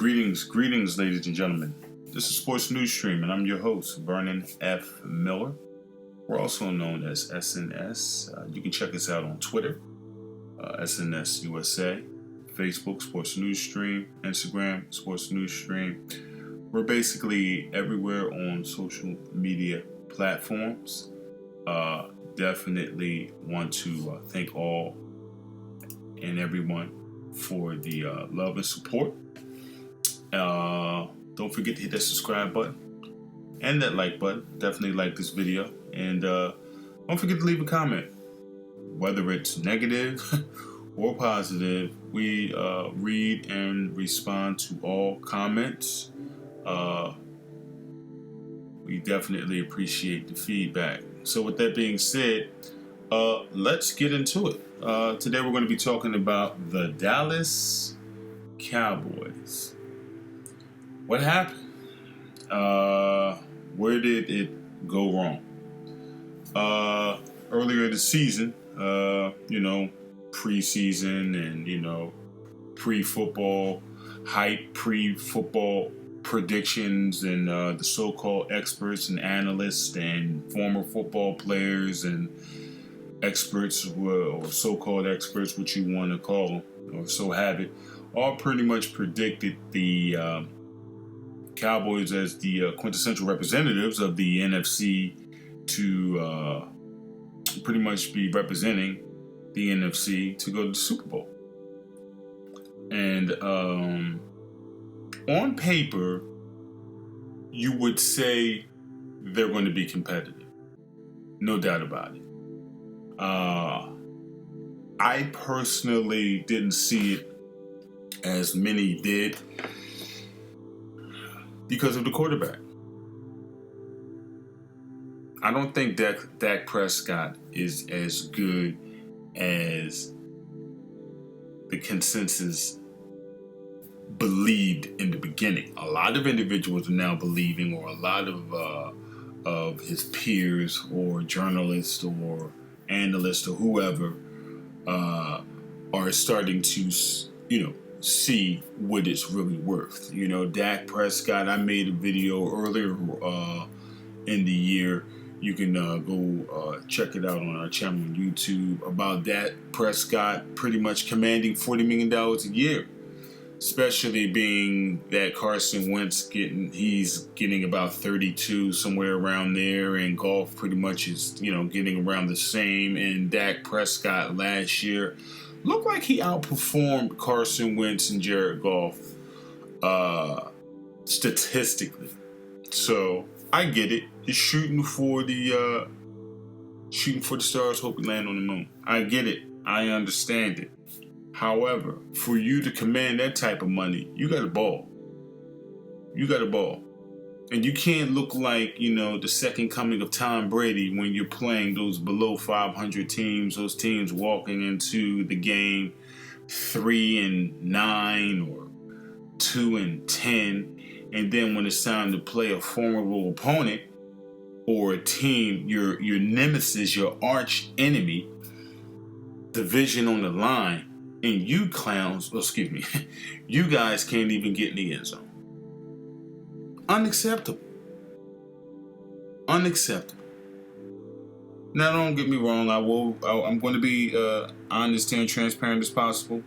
greetings, ladies and gentlemen. This is Sports News Stream, and I'm your host, Vernon F. Miller. We're also known as SNS. You can check us out on Twitter, SNS USA, Facebook, Sports News Stream, Instagram, Sports News Stream. We're basically everywhere on social media platforms. Definitely want to thank all and everyone for the love and support. Don't forget to hit that subscribe button and that like button. Definitely like this video, and don't forget to leave a comment, whether it's negative or positive. We read and respond to all comments. We definitely appreciate the feedback. So with that being said, let's get into it. Today we're going to be talking about the Dallas Cowboys. What happened? Where did it go wrong? Earlier this season, preseason and, pre-football hype, pre-football predictions, and the so-called experts and analysts and former football players and experts, or so-called experts, what you want to call them, or so have it, all pretty much predicted the Cowboys as the quintessential representatives of the NFC to pretty much be representing the NFC to go to the Super Bowl. And on paper, you would say they're going to be competitive. No doubt about it. I personally didn't see it as many did because of the quarterback. I don't think Dak Prescott is as good as the consensus believed in the beginning. A lot of individuals are now believing, or a lot of his peers or journalists or analysts or whoever are starting to, see what it's really worth. Dak Prescott, I made a video earlier in the year. You can go check it out on our channel on YouTube about Dak Prescott pretty much commanding $40 million a year, especially being that Carson Wentz he's getting about 32, somewhere around there, and Goff pretty much is, getting around the same. And Dak Prescott last year looked like he outperformed Carson Wentz and Jared Goff statistically. So I get it. He's shooting for the stars, hoping land on the moon. I get it. I understand it. However, for you to command that type of money, you got to ball. And you can't look like, the second coming of Tom Brady when you're playing those below 500 teams, those teams walking into the game 3-9 or 2-10. And then when it's time to play a formidable opponent or a team, your nemesis, your arch enemy, division on the line, and you guys can't even get in the end zone. Unacceptable. Now, don't get me wrong. I'm going to be honest and transparent as possible.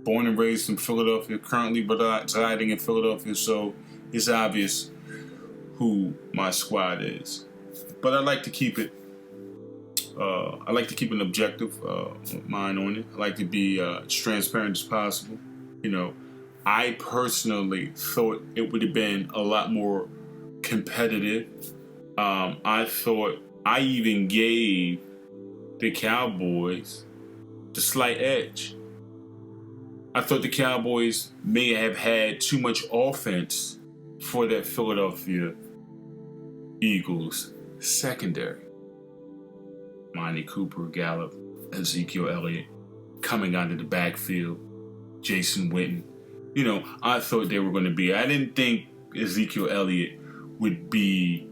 Born and raised in Philadelphia, currently residing in Philadelphia, so it's obvious who my squad is. But I like to keep it. I like to keep an objective mind on it. I like to be as transparent as possible. I personally thought it would have been a lot more competitive. I thought I even gave the Cowboys the slight edge. I thought the Cowboys may have had too much offense for that Philadelphia Eagles secondary. Monty Cooper, Gallup, Ezekiel Elliott coming out of the backfield, Jason Witten. I thought they were going to be. I didn't think Ezekiel Elliott would be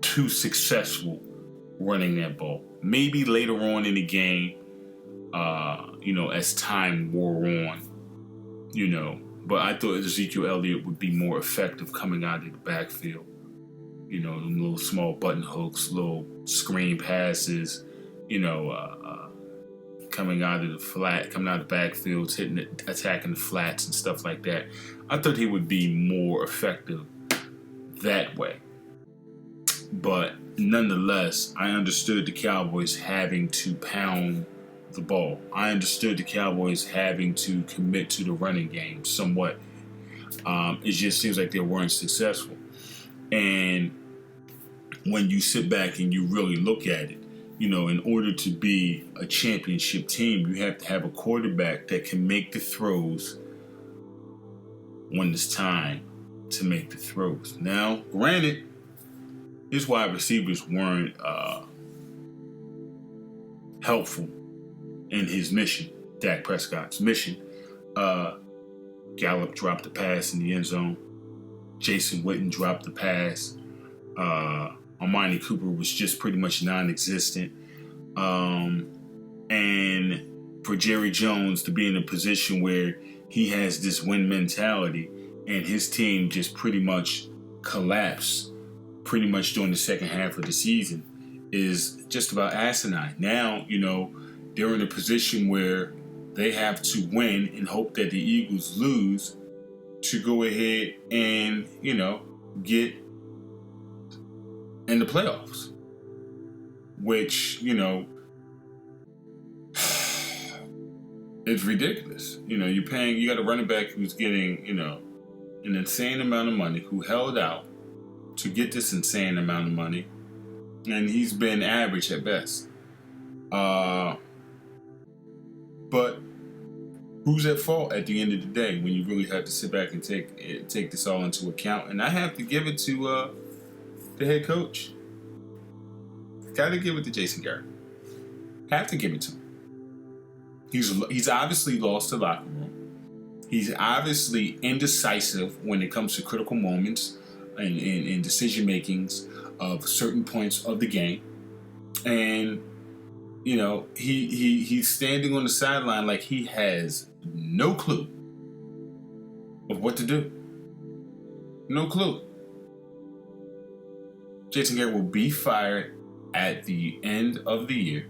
too successful running that ball. Maybe later on in the game, as time wore on, But I thought Ezekiel Elliott would be more effective coming out of the backfield. You know, them little small button hooks, little screen passes, coming out of the flat, coming out of the backfields, attacking the flats and stuff like that. I thought he would be more effective that way. But nonetheless, I understood the Cowboys having to pound the ball. I understood the Cowboys having to commit to the running game somewhat. It just seems like they weren't successful. And when you sit back and you really look at it, in order to be a championship team, you have to have a quarterback that can make the throws when it's time to make the throws. Now, granted, his wide receivers weren't helpful in his mission, Dak Prescott's mission. Gallup dropped the pass in the end zone. Jason Witten dropped the pass. Amani Cooper was just pretty much non-existent. And for Jerry Jones to be in a position where he has this win mentality and his team just pretty much collapsed pretty much during the second half of the season is just about asinine. Now, they're in a position where they have to win and hope that the Eagles lose to go ahead and, get in the playoffs, which, it's ridiculous. You got a running back who's getting, an insane amount of money, who held out to get this insane amount of money, and he's been average at best. But who's at fault at the end of the day when you really have to sit back and take this all into account? And I have to give it to the head coach. Got to give it to Jason Garrett. Have to give it to him. He's obviously lost the locker room. He's obviously indecisive when it comes to critical moments and decision makings of certain points of the game. And he's standing on the sideline like he has no clue of what to do. No clue. Jason Garrett will be fired at the end of the year.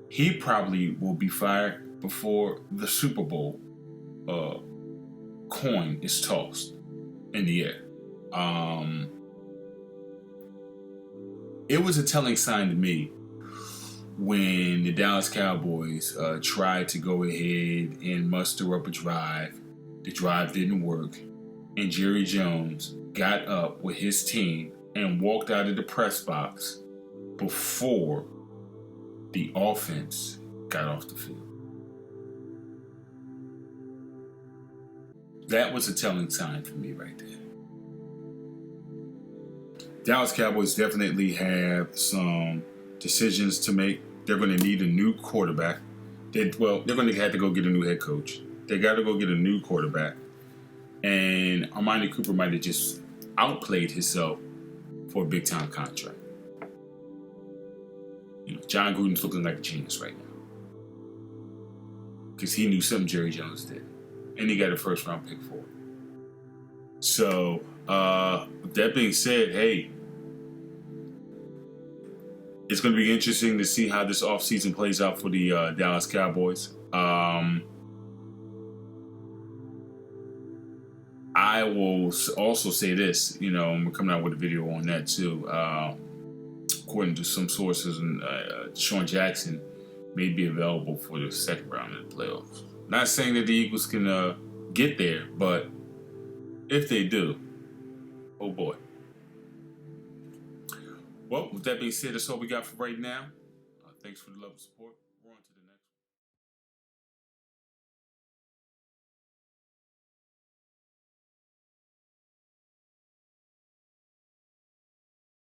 He probably will be fired before the Super Bowl coin is tossed in the air. It was a telling sign to me when the Dallas Cowboys tried to go ahead and muster up a drive. The drive didn't work, and Jerry Jones got up with his team and walked out of the press box before the offense got off the field. That was a telling sign for me right there. Dallas Cowboys definitely have some decisions to make. They're going to need a new quarterback. They're going to have to go get a new head coach. They got to go get a new quarterback. And Amani Cooper might have just outplayed himself for a big-time contract. John Gruden's looking like a genius right now. Because he knew something Jerry Jones did. And he got a first-round pick for it. So, with that being said, hey, it's going to be interesting to see how this offseason plays out for the Dallas Cowboys. I will also say this, we're coming out with a video on that too. According to some sources, Deshaun Jackson may be available for the second round of the playoffs. Not saying that the Eagles can get there, but if they do, oh boy. Well, with that being said, that's all we got for right now. Thanks for the love and support. We're on to the